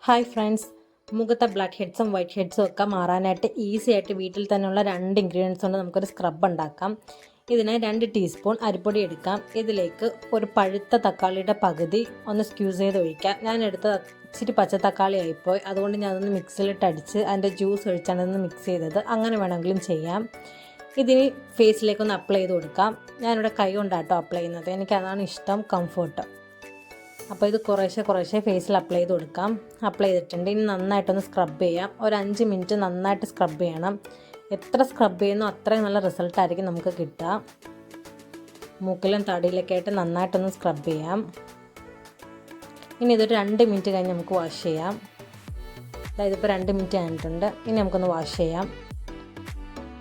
Hi friends, മുഖത്തെ black ഹെഡ്സും white ഹെഡ്സും ഒക്കെ മാറാനായിട്ട് ഈസി ആയിട്ട് വീട്ടിൽ തന്നെയുള്ള 2 ഇൻഗ്രീഡിയൻസ് കൊണ്ട് നമുക്കൊരു സ്ക്രബ് ഉണ്ടാക്കാം. ഇതിന് 2 ടീസ്പൂൺ അരിപ്പൊടി എടുക്കാം. ഇതിലേക്ക് ഒരു പഴുത്ത തക്കാളിയുടെ പകുതി ഒന്ന് സ്ക്യൂസ് ചെയ്ത് ഒഴിക്കാം. ഞാൻ എടുത്ത ഇച്ചിരി പച്ച തക്കാളി ആയിപ്പോയി, അതുകൊണ്ട് ഞാനതൊന്ന് മിക്സിയിലിട്ട് അടിച്ച് അതിൻ്റെ ജ്യൂസ് ഒഴിച്ചാണ് ഇതൊന്ന് മിക്സ് ചെയ്തത്. അങ്ങനെ വേണമെങ്കിലും ചെയ്യാം. ഇതിന് ഫേസിലേക്കൊന്ന് അപ്ലൈ ചെയ്ത് കൊടുക്കാം. ഞാനിവിടെ കൈ കൊണ്ടാട്ടോ അപ്ലൈ ചെയ്യുന്നത്, എനിക്കതാണ് ഇഷ്ടം, കംഫർട്ട്. അപ്പോൾ ഇത് കുറേശ്ശെ ഫേസിൽ അപ്ലൈ ചെയ്ത് കൊടുക്കാം. അപ്ലൈ ചെയ്തിട്ടുണ്ട്. ഇനി നന്നായിട്ടൊന്ന് സ്ക്രബ് ചെയ്യാം. ഒരു 5 മിനിറ്റ് നന്നായിട്ട് സ്ക്രബ് ചെയ്യണം. എത്ര സ്ക്രബ് ചെയ്യുന്നോ അത്രയും നല്ല റിസൾട്ടായിരിക്കും നമുക്ക് കിട്ടുക. മൂക്കിലും തടിയിലൊക്കെ ആയിട്ട് നന്നായിട്ടൊന്ന് സ്ക്രബ് ചെയ്യാം. ഇനി ഇതൊരു 2 മിനിറ്റ് കഴിഞ്ഞ് നമുക്ക് വാഷ് ചെയ്യാം. അതായത് ഇപ്പോൾ 2 മിനിറ്റ് ആയിട്ടുണ്ട്. ഇനി നമുക്കൊന്ന് വാഷ് ചെയ്യാം.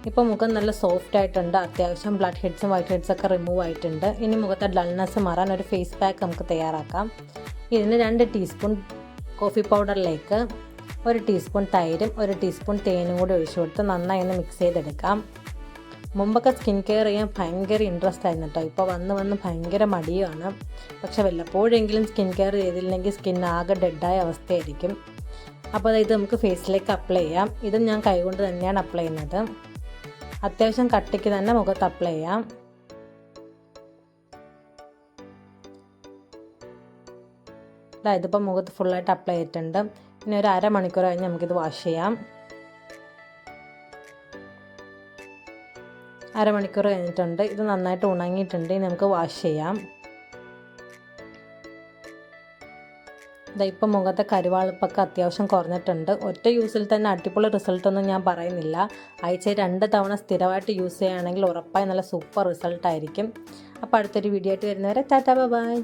ഇപ്പോൾ മുഖം നല്ല സോഫ്റ്റ് ആയിട്ടുണ്ട്. അത്യാവശ്യം ബ്ലാക്ക് ഹെഡ്സും വൈറ്റ് ഹെഡ്സും ഒക്കെ റിമൂവ് ആയിട്ടുണ്ട്. ഇനി മുഖത്തെ ഡൾനെസ് മാറാൻ ഒരു ഫേസ് പാക്ക് നമുക്ക് തയ്യാറാക്കാം. ഇതിന് 2 ടീസ്പൂൺ കോഫി പൗഡറിലേക്ക് 1 ടീസ്പൂൺ തൈരും 1 ടീസ്പൂൺ തേനും കൂടി ഒഴിച്ചു കൊടുത്ത് നന്നായി ഒന്ന് മിക്സ് ചെയ്തെടുക്കാം. മുമ്പൊക്കെ സ്കിൻ കെയർ ചെയ്യാൻ ഭയങ്കര ഇൻട്രസ്റ്റ് ആയിരുന്നു കേട്ടോ. ഇപ്പോൾ വന്ന് ഭയങ്കര മടിയുമാണ്. പക്ഷെ വല്ലപ്പോഴെങ്കിലും സ്കിൻ കെയർ ചെയ്തില്ലെങ്കിൽ സ്കിൻ ആകെ ഡെഡായ അവസ്ഥയായിരിക്കും. അപ്പോൾ ഇത് നമുക്ക് ഫേസിലേക്ക് അപ്ലൈ ചെയ്യാം. ഇതും ഞാൻ കൈകൊണ്ട് തന്നെയാണ് അപ്ലൈ ചെയ്യുന്നത്. അത്യാവശ്യം കട്ടിക്ക് തന്നെ മുഖത്ത് അപ്ലൈ ചെയ്യാം. ഇതിപ്പോൾ മുഖത്ത് ഫുള്ളായിട്ട് അപ്ലൈ ചെയ്തിട്ടുണ്ട്. ഇനി ഒരു അരമണിക്കൂർ കഴിഞ്ഞ് നമുക്കിത് വാഷ് ചെയ്യാം. അരമണിക്കൂർ കഴിഞ്ഞിട്ടുണ്ട്. ഇത് നന്നായിട്ട് ഉണങ്ങിയിട്ടുണ്ട്. ഇനി നമുക്ക് വാഷ് ചെയ്യാം. ഇപ്പം മുഖത്തെ കരുവാളിപ്പൊക്കെ അത്യാവശ്യം കുറഞ്ഞിട്ടുണ്ട്. ഒറ്റ യൂസിൽ തന്നെ അടിപൊളി റിസൾട്ടൊന്നും ഞാൻ പറയുന്നില്ല. ആഴ്ചയിൽ 2 തവണ സ്ഥിരമായിട്ട് യൂസ് ചെയ്യുകയാണെങ്കിൽ ഉറപ്പായി നല്ല സൂപ്പർ റിസൾട്ടായിരിക്കും. അപ്പോൾ അടുത്തൊരു വീഡിയോ ആയിട്ട് വരുന്നവരെ ടാറ്റാ ബൈ.